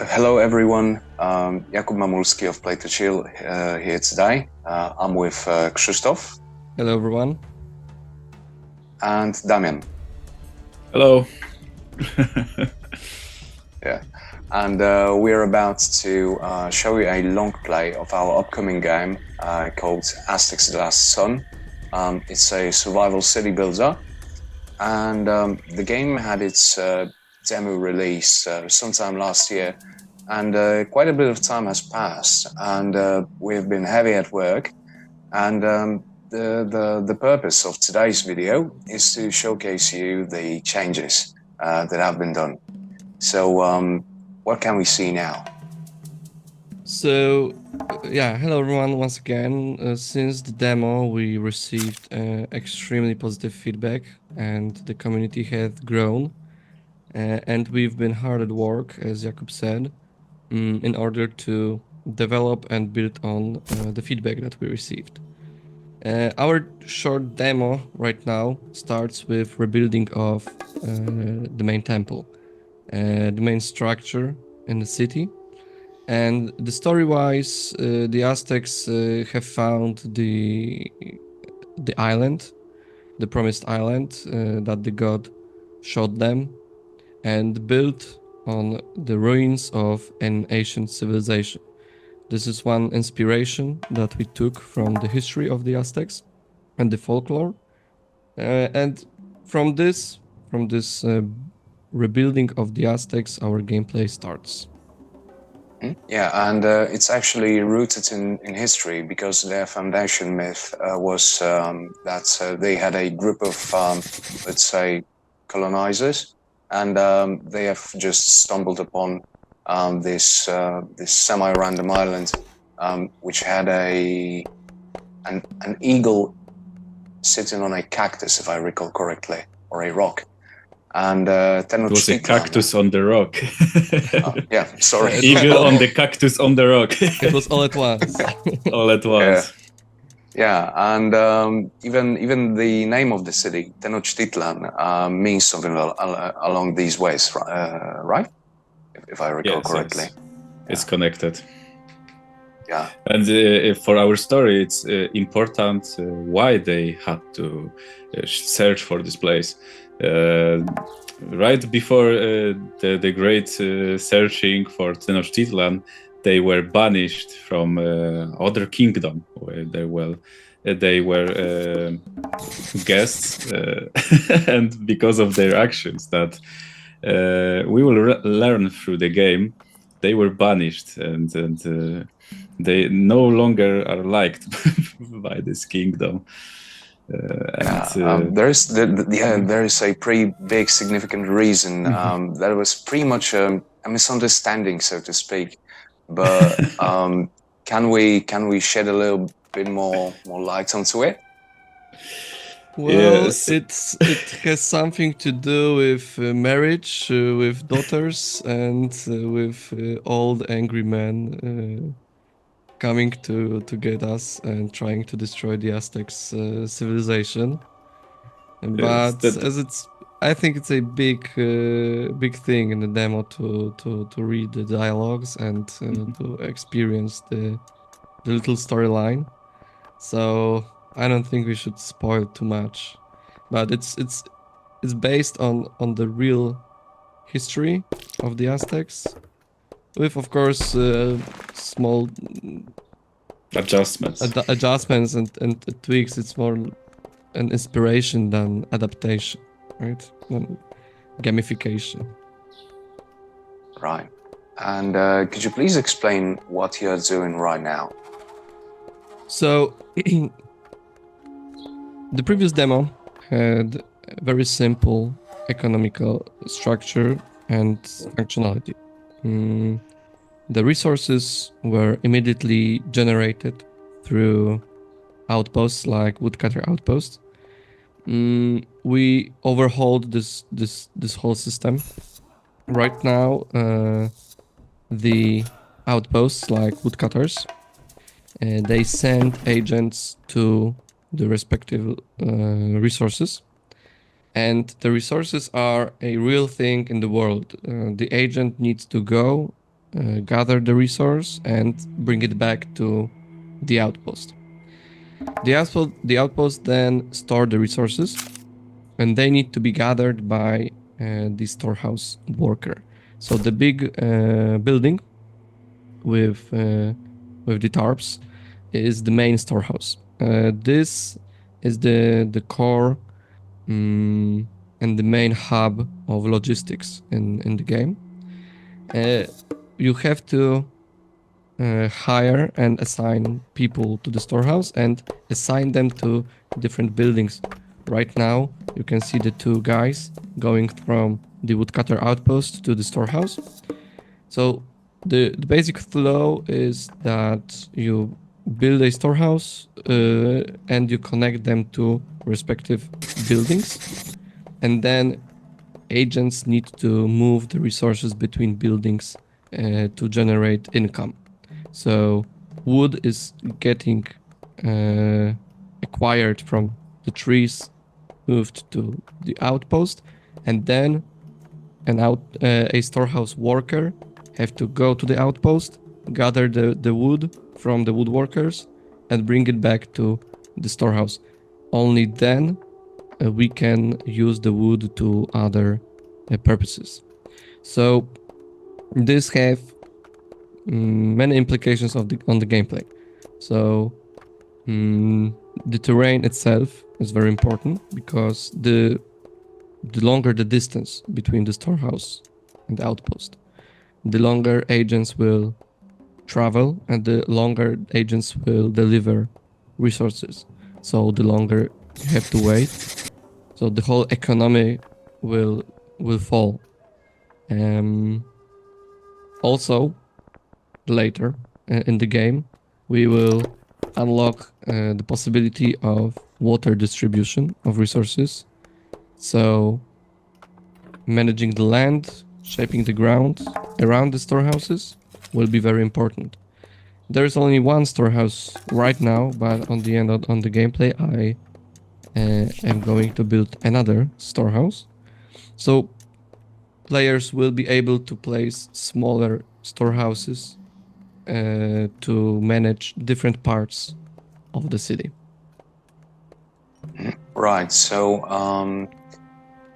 Hello everyone, Jakub Mamulski of Play to Chill here today. I'm with Krzysztof Hello, everyone. and Damian. Hello. Yeah, and we're about to show you a long play of our upcoming game called Aztecs: The Last Sun. It's a survival city builder, and the game had its demo release sometime last year, and quite a bit of time has passed, and we've been heavy at work. And the purpose of today's video is to showcase you the changes that have been done. So what can we see now? So, hello everyone once again. Since the demo, we received extremely positive feedback, and the community has grown. And we've been hard at work, as Jakub said, in order to develop and build on the feedback that we received. Our short demo right now starts with rebuilding of the main temple, the main structure in the city. And the story-wise, the Aztecs have found the island, the promised island that the god showed them, and built on the ruins of an ancient civilization. This is one inspiration that we took from the history of the Aztecs and the folklore. And from this rebuilding of the Aztecs, our gameplay starts. Yeah, and it's actually rooted in history, because their foundation myth was that they had a group of, let's say, colonizers, and they have just stumbled upon this semi-random island, which had an eagle sitting on a cactus, if I recall correctly, or a rock. And It was a cactus on the rock. Yeah, sorry. Eagle on the cactus on the rock. It was all at once. All at once. Yeah, and even the name of the city, Tenochtitlan, means something along these ways, right? If I recall correctly. Yes. It's connected. Yeah. And for our story, it's important why they had to search for this place. Right before the great searching for Tenochtitlan, they were banished from other kingdom where they were guests, and because of their actions that we will learn through the game, they were banished, and they no longer are liked by this kingdom. There is a pretty big significant reason. That was pretty much a misunderstanding, so to speak. But can we shed a little bit more light onto it? Well, Yes. it has something to do with marriage, with daughters, and with old angry men coming to get us and trying to destroy the Aztecs civilization. But I think it's a big thing in the demo to read the dialogues and to experience the little storyline. So I don't think we should spoil too much, but it's based on the real history of the Aztecs, with of course small Adjustments. adjustments and tweaks. It's more an inspiration than adaptation, right? Than gamification. Right. And could you please explain what you're doing right now? So the previous demo had a very simple economical structure and functionality. The resources were immediately generated through outposts like woodcutter outposts. We overhauled this whole system. Right now, the outposts like woodcutters, they send agents to the respective resources, and the resources are a real thing in the world. The agent needs to go gather the resource and bring it back to the outpost. The outpost then store the resources, and they need to be gathered by the storehouse worker. So the big building with the tarps is the main storehouse. This is the core and the main hub of logistics in the game. You have to hire and assign people to the storehouse and assign them to different buildings. Right now, you can see the two guys going from the woodcutter outpost to the storehouse. So the basic flow is that you build a storehouse and you connect them to respective buildings, and then agents need to move the resources between buildings to generate income. So wood is getting acquired from the trees, moved to the outpost, and then a storehouse worker have to go to the outpost, gather the wood from the woodworkers, and bring it back to the storehouse. Only then we can use the wood to other purposes. So this have many implications on the gameplay. So the terrain itself is very important, because the longer the distance between the storehouse and the outpost, the longer agents will travel and the longer agents will deliver resources. So the longer you have to wait, so the whole economy will fall. Also, later in the game, we will unlock the possibility of water distribution of resources. So managing the land, shaping the ground around the storehouses will be very important. There's only one storehouse right now, but on the end on the gameplay, I am going to build another storehouse. So players will be able to place smaller storehouses to manage different parts of the city. Right, so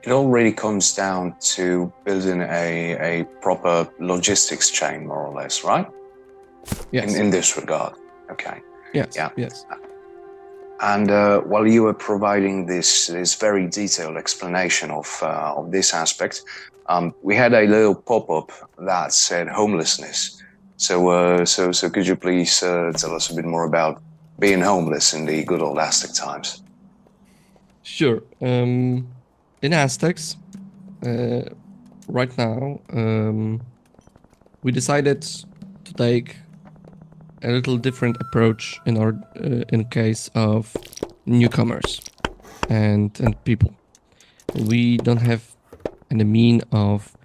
it all really comes down to building a proper logistics chain, more or less, right? Yes. In this regard. Okay. Yes. Yeah. Yes. And while you were providing this very detailed explanation of this aspect, we had a little pop-up that said homelessness. So could you please tell us a bit more about being homeless in the good old Aztec times? Sure. In Aztecs, right now, we decided to take a little different approach in case of newcomers and people. We don't have any mean of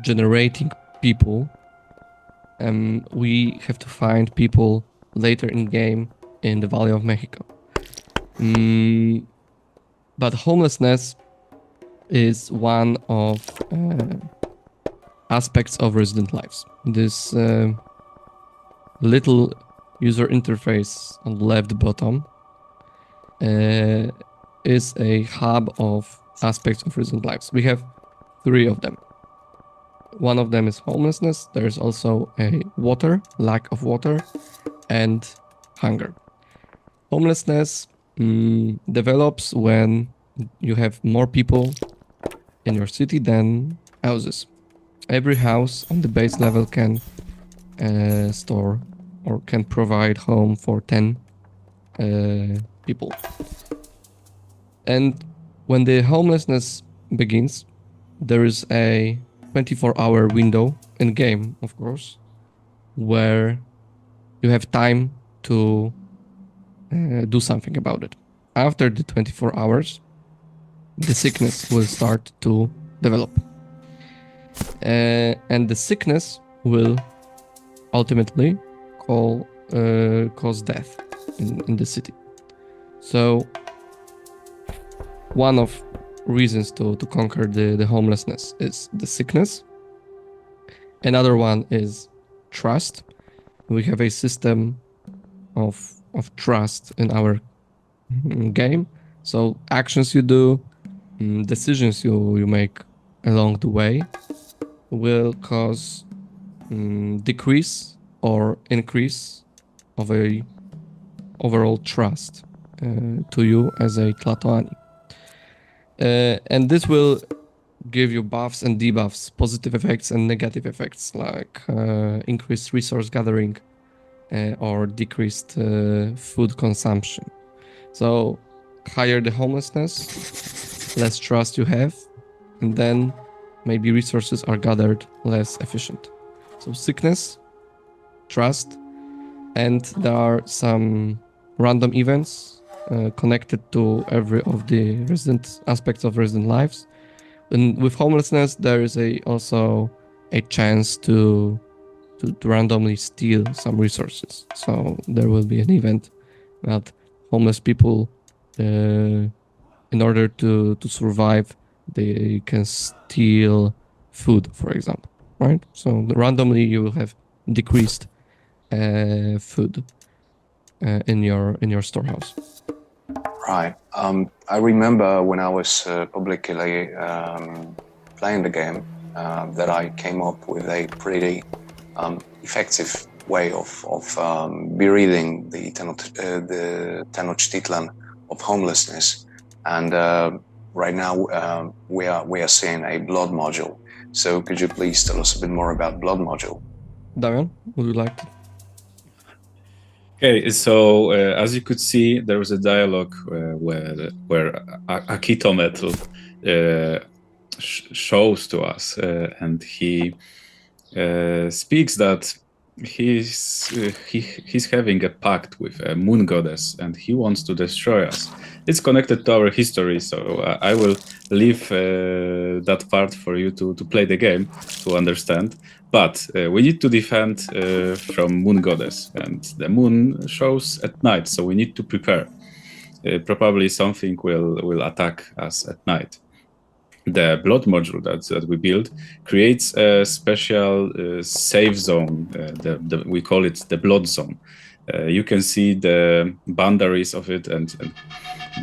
generating people. We have to find people later in game in the Valley of Mexico. But homelessness is one of aspects of resident lives. This little user interface on the left bottom is a hub of aspects of resident lives. We have 3 of them. One of them is homelessness. There's also a lack of water, and hunger. Homelessness develops when you have more people in your city than houses. Every house on the base level can store or can provide home for 10 people. And when the homelessness begins, there is a 24-hour window in game, of course, where you have time to do something about it. After the 24 hours, the sickness will start to develop. And the sickness will ultimately cause death in the city. So one of reasons to conquer the homelessness is the sickness. Another one is trust. We have a system of trust in our game. So actions you do, decisions you make along the way will cause decrease or increase of a overall trust to you as a Tlatoani. And this will give you buffs and debuffs, positive effects and negative effects, like increased resource gathering or decreased food consumption. So higher the homelessness, less trust you have, and then maybe resources are gathered less efficient. So sickness, trust, and there are some random events connected to every of the resident aspects of resident lives. And with homelessness, there is also a chance to randomly steal some resources. So there will be an event that homeless people, in order to survive, they can steal food, for example, right? So randomly you will have decreased food in your storehouse. Right. I remember when I was publicly playing the game that I came up with a pretty effective way of bereaving the Tenochtitlan of homelessness, and right now we are seeing a blood module. So could you please tell us a bit more about blood module? Damian, would you like to? Okay, so as you could see, there was a dialogue where Akitometl shows to us, and he speaks that he's having a pact with a moon goddess, and he wants to destroy us. It's connected to our history, so I will leave that part for you to play the game to understand. But we need to defend from moon goddess, and the moon shows at night, so we need to prepare. Probably something will attack us at night. The blood module that we build creates a special safe zone. We call it the blood zone. You can see the boundaries of it, and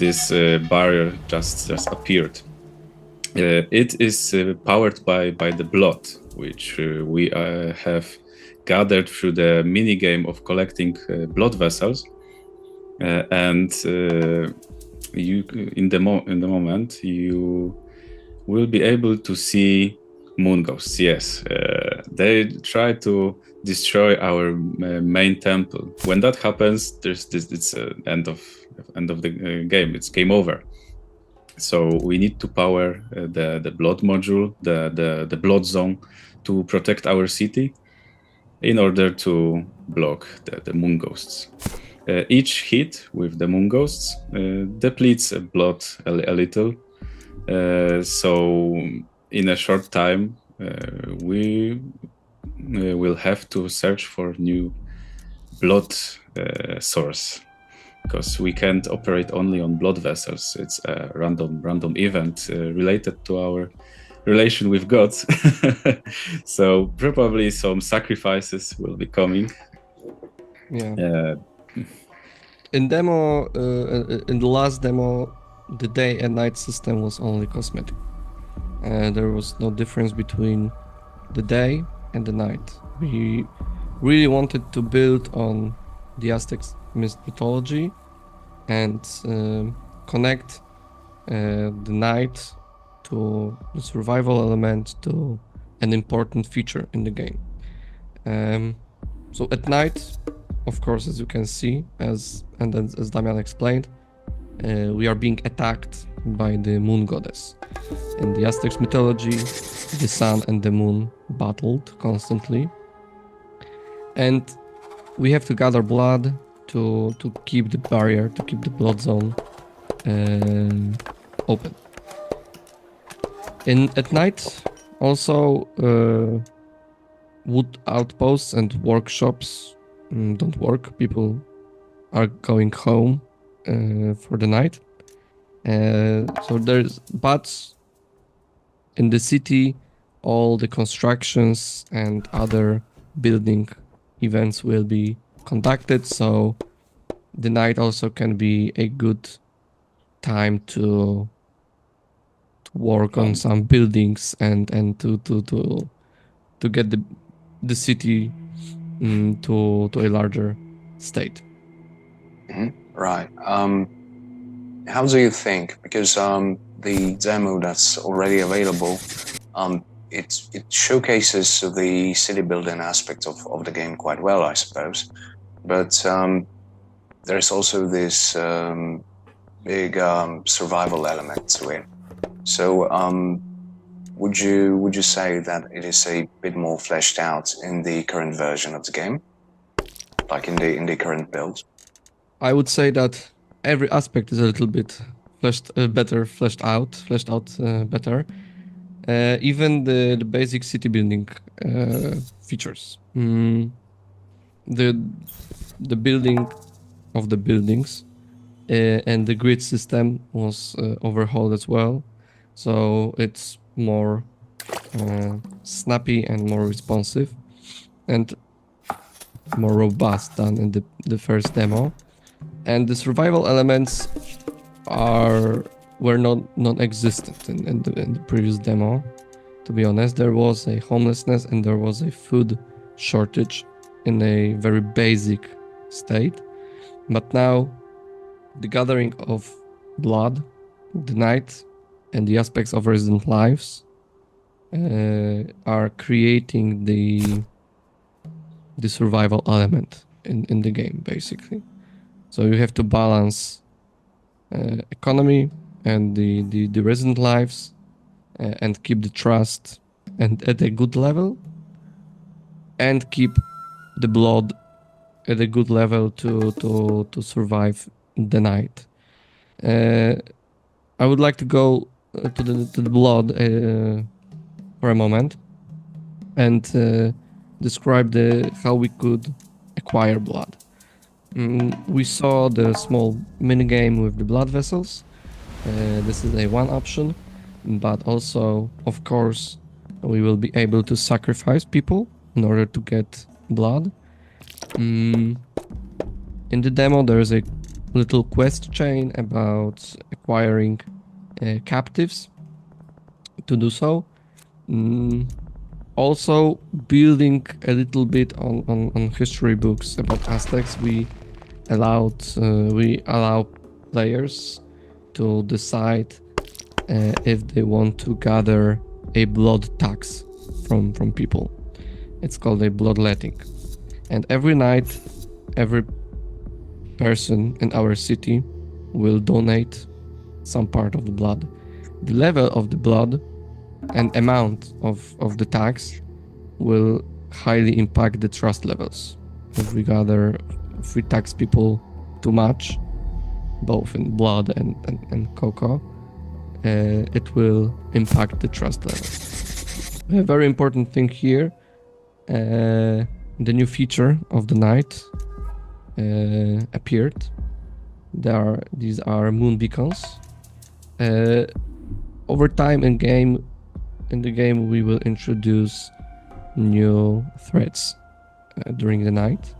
this barrier just appeared. It is powered by the blood, which we have gathered through the mini game of collecting blood vessels, and you in the moment you will be able to see moon ghosts. Yes, they try to destroy our main temple. When that happens, it's end of the game. It's game over. So we need to power the blood module, the blood zone, to protect our city in order to block the moon ghosts. Each hit with the moon ghosts depletes blood a little. So in a short time, we will have to search for new blood source, because we can't operate only on blood vessels. It's a random event related to our relation with gods. So probably some sacrifices will be coming. Yeah. In demo, in the last demo, the day and night system was only cosmetic. There was no difference between the day and the night. We really wanted to build on the Aztecs mythology and connect the night to the survival element, to an important feature in the game. So at night, of course, as you can see, as Damian explained, we are being attacked by the moon goddess. In the Aztecs mythology, the sun and the moon battled constantly, and we have to gather blood to keep the barrier, to keep the blood zone open. At night, also wood outposts and workshops don't work. People are going home for the night. So but in the city all the constructions and other building events will be conducted, so the night also can be a good time to work on some buildings and to get the city to a larger state. Right. How do you think? Because the demo that's already available, it showcases the city building aspect of the game quite well, I suppose. But there's also this big survival element to it. So would you say that it is a bit more fleshed out in the current version of the game, like in the current build? I would say that every aspect is a little bit fleshed out better. Even the basic city building features. The building of the buildings and the grid system was overhauled as well, so it's more snappy and more responsive and more robust than in the first demo. And the survival elements were not non-existent in the previous demo. To be honest, there was a homelessness and there was a food shortage in a very basic state. But now the gathering of blood, the night, and the aspects of resident lives are creating the survival element in the game, basically. So you have to balance economy and the resident lives and keep the trust and at a good level, and keep the blood at a good level to survive the night. I would like to go to the blood for a moment and describe how we could acquire blood. We saw the small minigame with the blood vessels. This is one option, but also, of course, we will be able to sacrifice people in order to get blood. In the demo, there is a little quest chain about acquiring captives to do so. Also, building a little bit on history books about Aztecs, we allow players to decide if they want to gather a blood tax from people. It's called a bloodletting. And every night, every person in our city will donate some part of the blood. The level of the blood and amount of the tax will highly impact the trust levels. If we tax people too much, both in blood and cocoa, it will impact the trust levels. A very important thing here, the new feature of the night appeared. These are moon beacons. Over time in the game, we will introduce new threats during the night.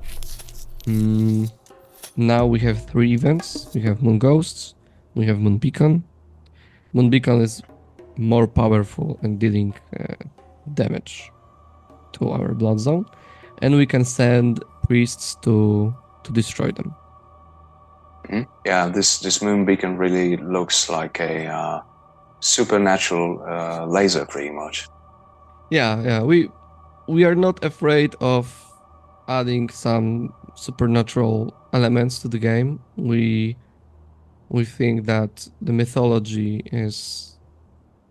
Now we have 3 events. We have Moon Ghosts, we have Moon Beacon. Moon Beacon is more powerful in dealing damage to our blood zone, and we can send priests to destroy them. Yeah, this Moon Beacon really looks like a supernatural laser, pretty much. Yeah. We are not afraid of adding some supernatural elements to the game. We think that the mythology is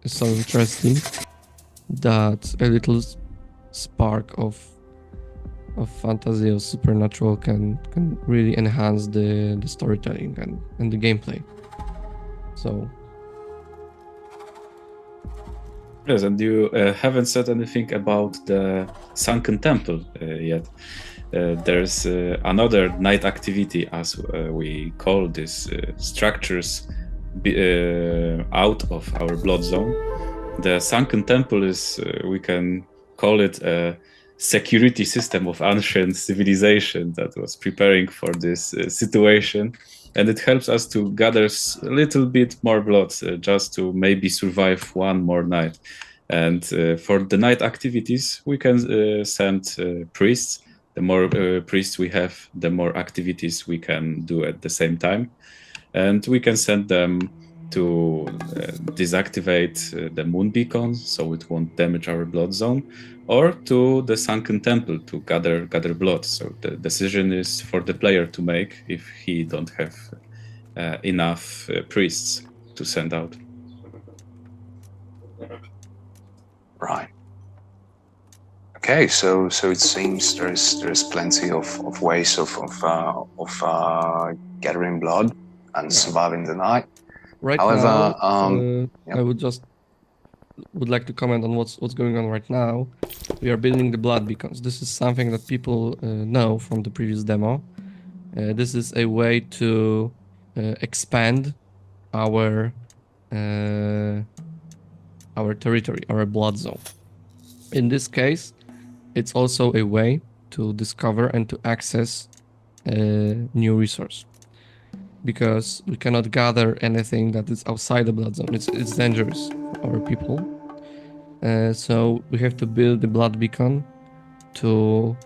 so interesting that a little spark of fantasy or supernatural can really enhance the storytelling and the gameplay. So yes, and you haven't said anything about the Sunken Temple yet. There's another night activity, as we call these structures out of our blood zone. The sunken temple is, we can call it a security system of ancient civilization that was preparing for this situation. And it helps us to gather a little bit more blood, just to maybe survive one more night. And for the night activities, we can send priests. The more priests we have, the more activities we can do at the same time. And we can send them to deactivate the moon beacon so it won't damage our blood zone, or to the sunken temple to gather blood. So the decision is for the player to make if he don't have enough priests to send out. Right. Okay, so it seems there's plenty of ways of gathering blood and surviving the night. Right However, now, yep. I would like to comment on what's going on right now. We are building the blood beacons. This is something that people know from the previous demo. This is a way to expand our territory, our blood zone. In this case, it's also a way to discover and to access a new resource, because we cannot gather anything that is outside the blood zone. It's dangerous for our people. So we have to build the blood beacon to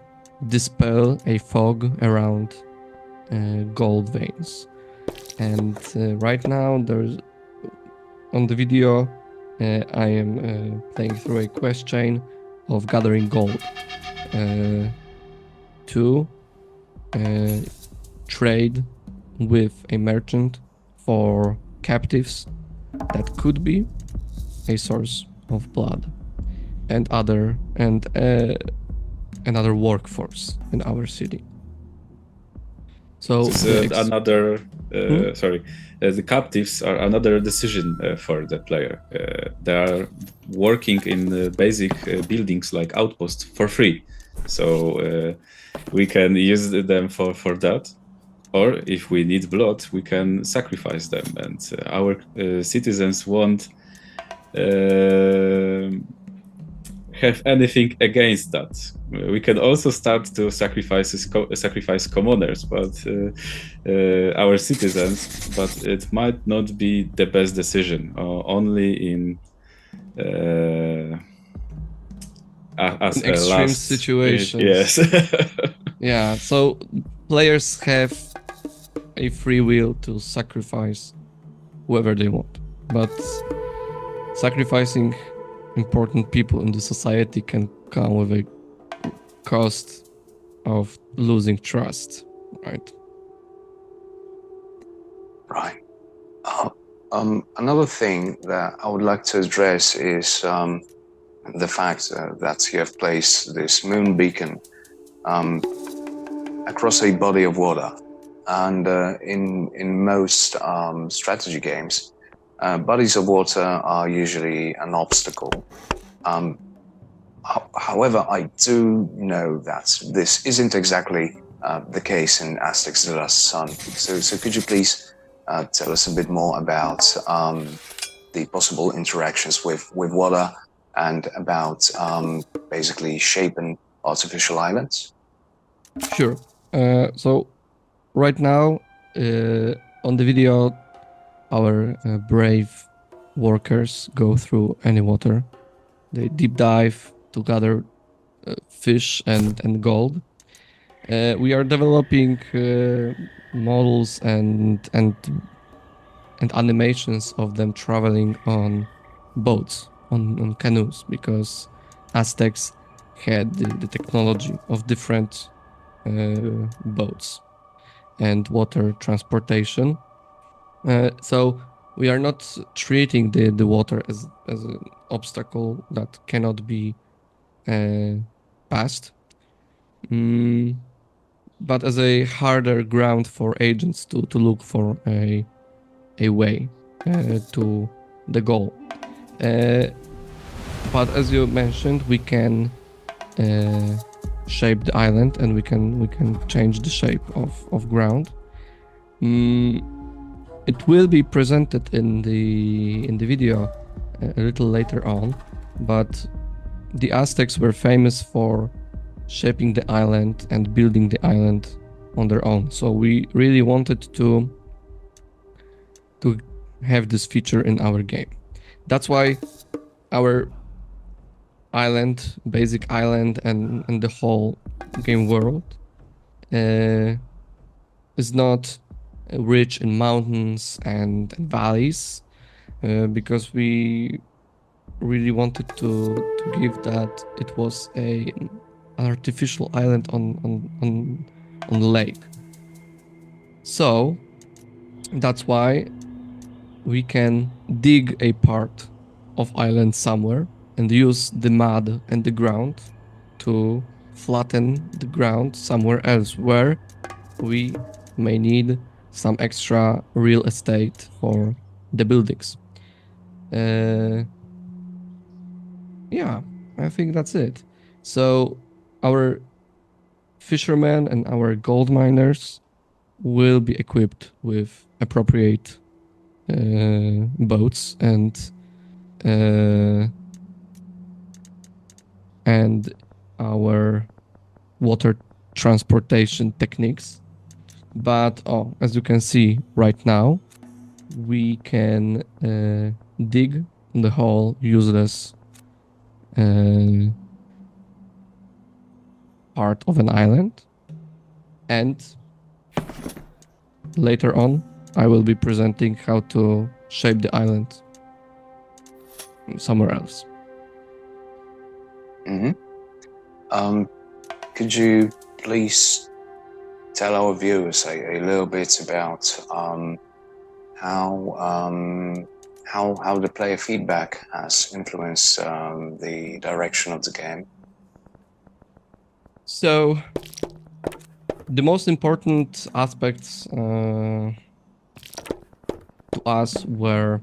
dispel a fog around gold veins. And right now, there's on the video, I am playing through a quest chain of gathering gold to trade with a merchant for captives that could be a source of blood and another workforce in our city. So another the captives are another decision for the player. They are working in basic buildings like outposts for free, so we can use them for that. Or if we need blood, we can sacrifice them, and our citizens won't have anything against that. We can also start to sacrifice commoners, but our citizens. But it might not be the best decision. Only in as in extreme last situations. Yes. Yeah. So players have a free will to sacrifice whoever they want, but sacrificing important people in the society can come with a cost of losing trust, right? Right. Another thing that I would like to address is the fact that you have placed this moon beacon across a body of water, and in most strategy games, bodies of water are usually an obstacle. However, I do know that this isn't exactly the case in Aztecs: The Last Sun. So could you please tell us a bit more about the possible interactions with water and about basically shaping artificial islands? Sure. So right now, on the video, our brave workers go through any water. They deep dive to gather fish and gold. We are developing models and animations of them traveling on boats, on canoes, because Aztecs had the technology of different boats and water transportation. So we are not treating the water as an obstacle that cannot be passed, but as a harder ground for agents to look for a way to the goal. But as you mentioned, we can shape the island, and we can change the shape of ground. It will be presented in the video a little later on, but the Aztecs were famous for shaping the island and building the island on their own. So we really wanted to have this feature in our game. That's why our island, basic island, and the whole game world is not rich in mountains and valleys, because we really wanted to give that it was an artificial island on the lake. So that's why we can dig a part of island somewhere and use the mud and the ground to flatten the ground somewhere else where we may need some extra real estate for the buildings. Yeah, I think that's it. So our fishermen and our gold miners will be equipped with appropriate boats and our water transportation techniques. But as you can see right now, we can dig the whole useless part of an island, and later on I will be presenting how to shape the island somewhere else. Could you please tell our viewers a little bit about how the player feedback has influenced the direction of the game? So the most important aspects to us were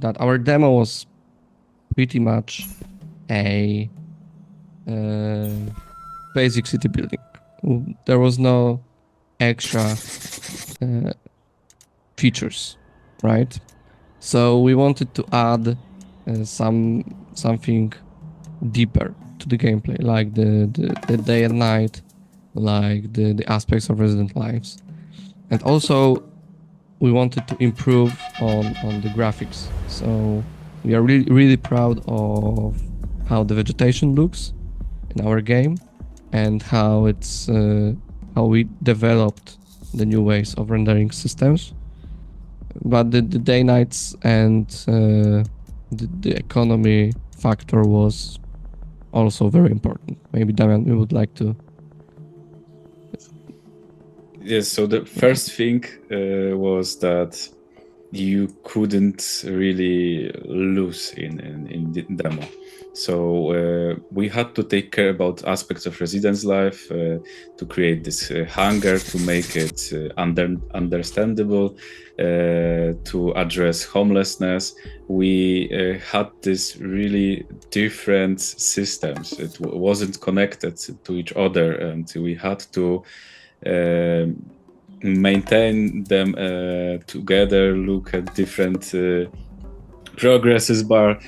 that our demo was pretty much a basic city building. There was no extra features, right? So we wanted to add something deeper to the gameplay, like the day and night, like the aspects of resident lives, and also we wanted to improve on the graphics. So we are really proud of how the vegetation looks in our game and how it's how we developed the new ways of rendering systems. But the day nights and the economy factor was also very important. Maybe Damian, you would like to. Yes, so the first thing was that you couldn't really lose in the demo. So we had to take care about aspects of residence life, to create this hunger, to make it understandable, to address homelessness. We had this really different systems. It wasn't connected to each other, and we had to maintain them together, look at different progresses bar.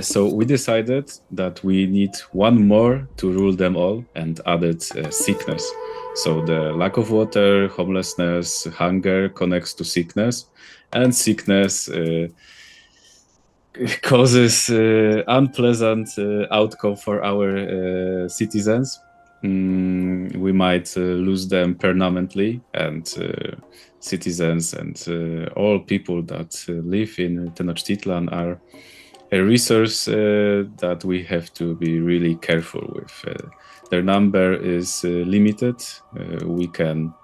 So we decided that we need one more to rule them all, and added sickness. So the lack of water, homelessness, hunger connects to sickness, and sickness causes unpleasant outcome for our citizens. We might lose them permanently, and citizens and all people that live in Tenochtitlan are a resource that we have to be really careful with. Their number is limited. We can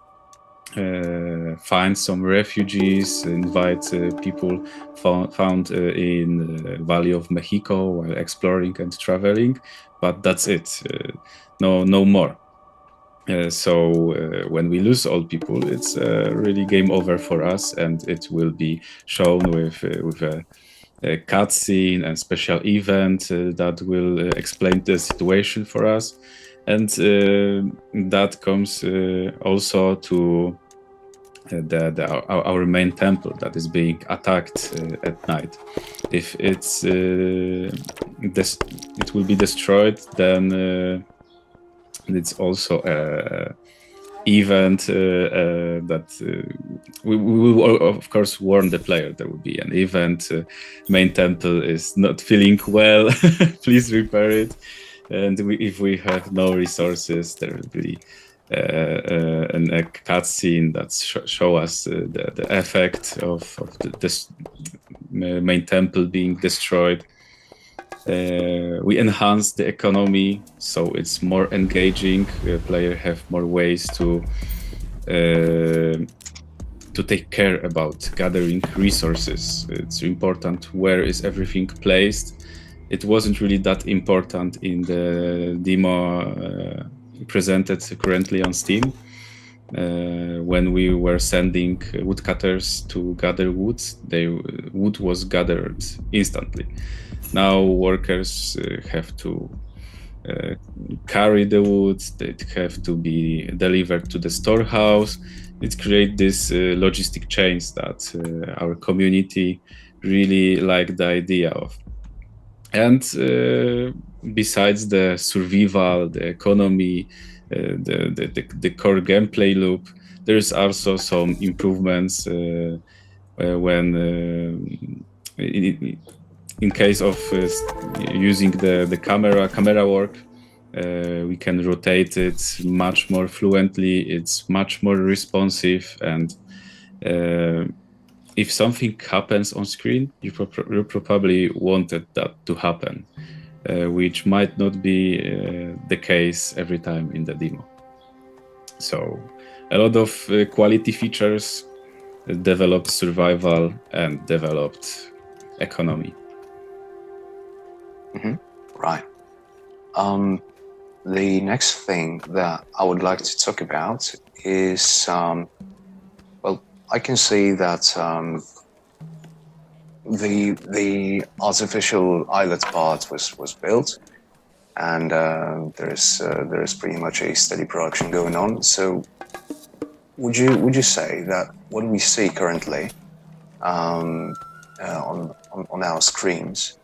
find some refugees, invite people found in Valley of Mexico while exploring and traveling, but that's it. No more. So when we lose all people, it's really game over for us, and it will be shown with a cutscene and special event that will explain the situation for us, and that comes also to our main temple that is being attacked at night. If it will be destroyed, then it's also a event that we will of course warn the player there will be an event. Main temple is not feeling well. Please repair it. And if we have no resources, there will be a cutscene that show us the effect of this main temple being destroyed. We enhance the economy, so it's more engaging. Player have more ways to take care about gathering resources. It's important where is everything placed. It wasn't really that important in the demo presented currently on Steam. When we were sending woodcutters to gather wood was gathered instantly. Now workers have to carry the wood, they have to be delivered to the storehouse. It creates this logistic chains that our community really like the idea of. And besides the survival, the economy, the core gameplay loop, there's also some improvements when in case of using the camera work, we can rotate it much more fluently. It's much more responsive, and if something happens on screen, you probably wanted that to happen, which might not be the case every time in the demo. So a lot of quality features, developed survival, and developed economy. Right. The next thing that I would like to talk about is, well, I can see that the artificial islet part was built, and there is pretty much a steady production going on. So, would you say that what we see currently on our screens?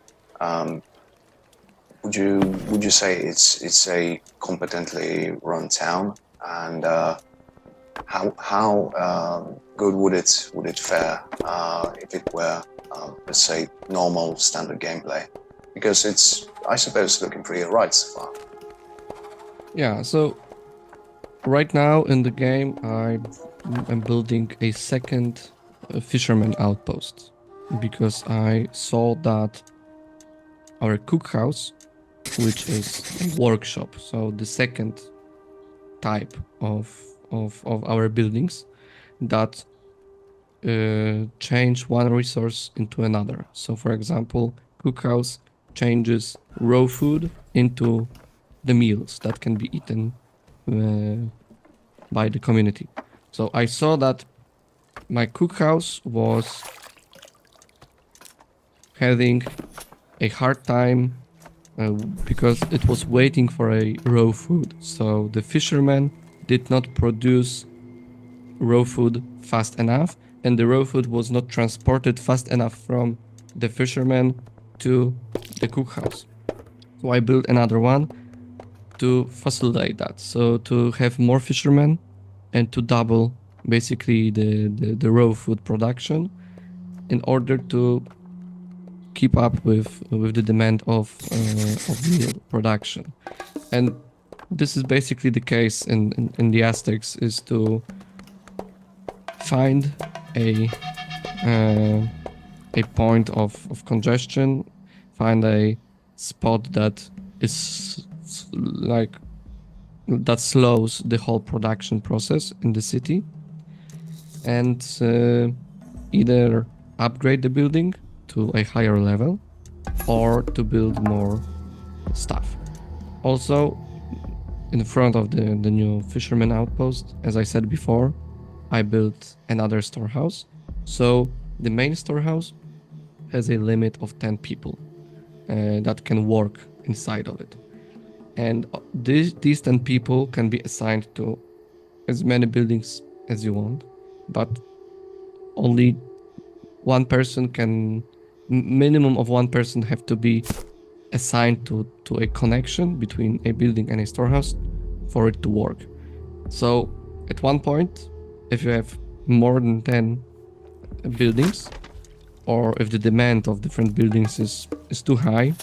Would you say it's a competently run town, and how good would it fare if it were let's say normal standard gameplay? Because it's, I suppose, looking pretty alright so far. Yeah, so right now in the game I'm building a second fisherman outpost because I saw that our cookhouse, which is a workshop, so the second type of our buildings that change one resource into another. So for example, cookhouse changes raw food into the meals that can be eaten by the community. So I saw that my cookhouse was having a hard time because it was waiting for a raw food. So the fishermen did not produce raw food fast enough, and the raw food was not transported fast enough from the fishermen to the cookhouse. So I built another one to facilitate that. So to have more fishermen and to double basically the raw food production in order to keep up with the demand of meal production. And this is basically the case in the Aztecs, is to find a point of congestion, find a spot that is like that slows the whole production process in the city, and either upgrade the building to a higher level or to build more stuff. Also, in front of the new fisherman outpost, as I said before, I built another storehouse. So the main storehouse has a limit of 10 people that can work inside of it. And these 10 people can be assigned to as many buildings as you want. but only one person can, minimum of one person have to be assigned to a connection between a building and a storehouse for it to work. So at one point, if you have more than 10 buildings, or if the demand of different buildings is too high,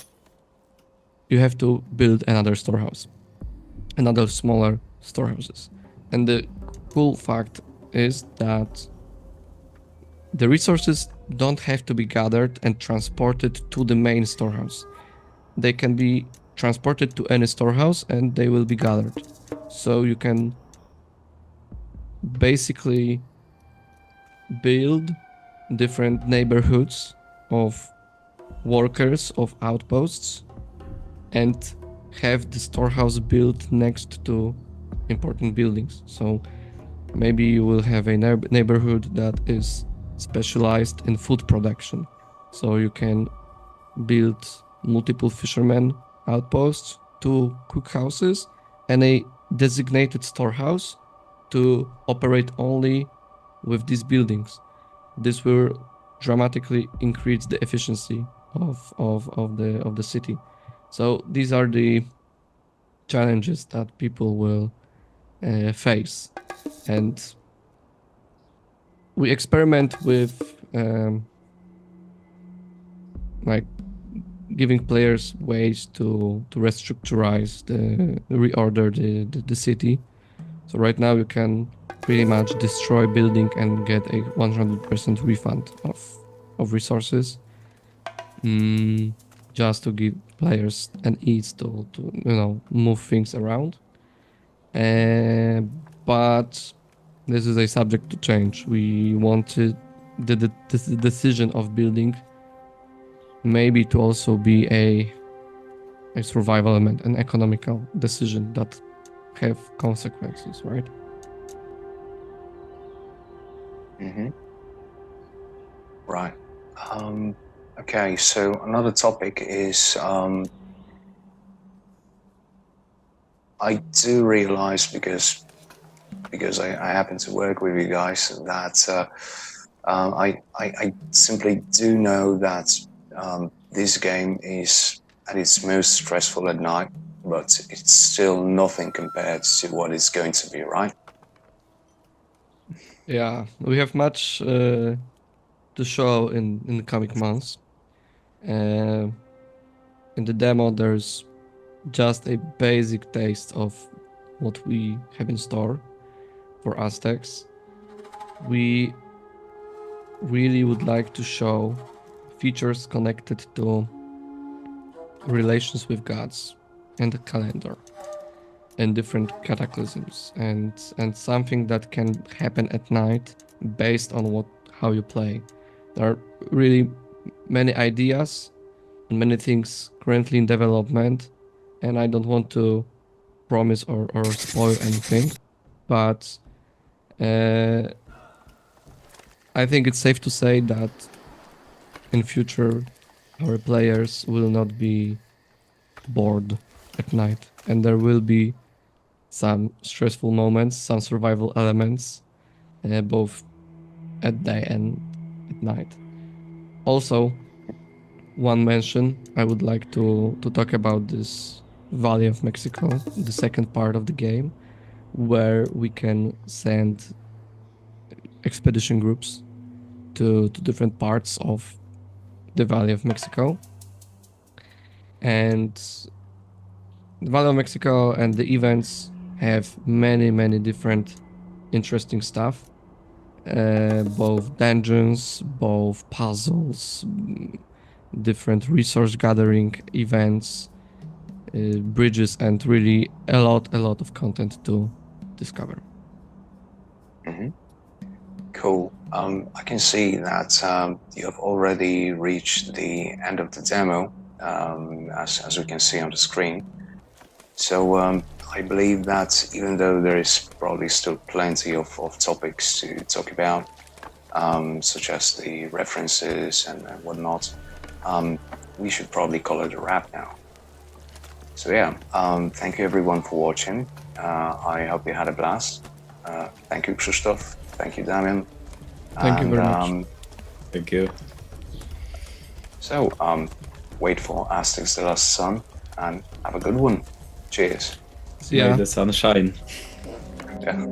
you have to build another storehouse, another smaller storehouses. And the cool fact is that the resources don't have to be gathered and transported to the main storehouse. They can be transported to any storehouse and they will be gathered. So you can basically build different neighborhoods of workers, of outposts, and have the storehouse built next to important buildings. So maybe you will have a neighborhood that is specialized in food production. So you can build multiple fishermen outposts, 2 cookhouses, and a designated storehouse to operate only with these buildings. This will dramatically increase the efficiency of the city. So these are the challenges that people will face, and we experiment with like giving players ways to restructurize reorder the city. So right now you can pretty much destroy building and get a 100% refund of resources, just to give players an ease to move things around. But this is a subject to change. We wanted the decision of building maybe to also be a survival element, an economical decision that have consequences, right? Right. Okay, so another topic is I do realize, because I happen to work with you guys, that I simply do know that this game is at its most stressful at night, but it's still nothing compared to what it's going to be, right? Yeah, we have much to show in the coming months. In the demo, there's just a basic taste of what we have in store for Aztecs. We really would like to show features connected to relations with gods and the calendar and different cataclysms, and something that can happen at night based on how you play. There are really many ideas and many things currently in development, and I don't want to promise or spoil anything, but I think it's safe to say that in future our players will not be bored at night, and there will be some stressful moments, some survival elements, both at day and at night. Also, one mention, I would like to talk about this Valley of Mexico, the second part of the game, where we can send expedition groups to different parts of the Valley of Mexico. And the Valley of Mexico and the events have many different interesting stuff. Both dungeons, both puzzles, different resource gathering events, bridges, and really a lot of content to discover. Cool. I can see that you have already reached the end of the demo, as we can see on the screen. So I believe that even though there is probably still plenty of topics to talk about, such as the references and whatnot, we should probably call it a wrap now. So yeah, thank you everyone for watching. I hope you had a blast. Thank you, Krzysztof. Thank you, Damien. Thank you very much. Thank you. So, wait for Aztecs the Last Sun and have a good one. Cheers. See ya. May the sun shine. Yeah.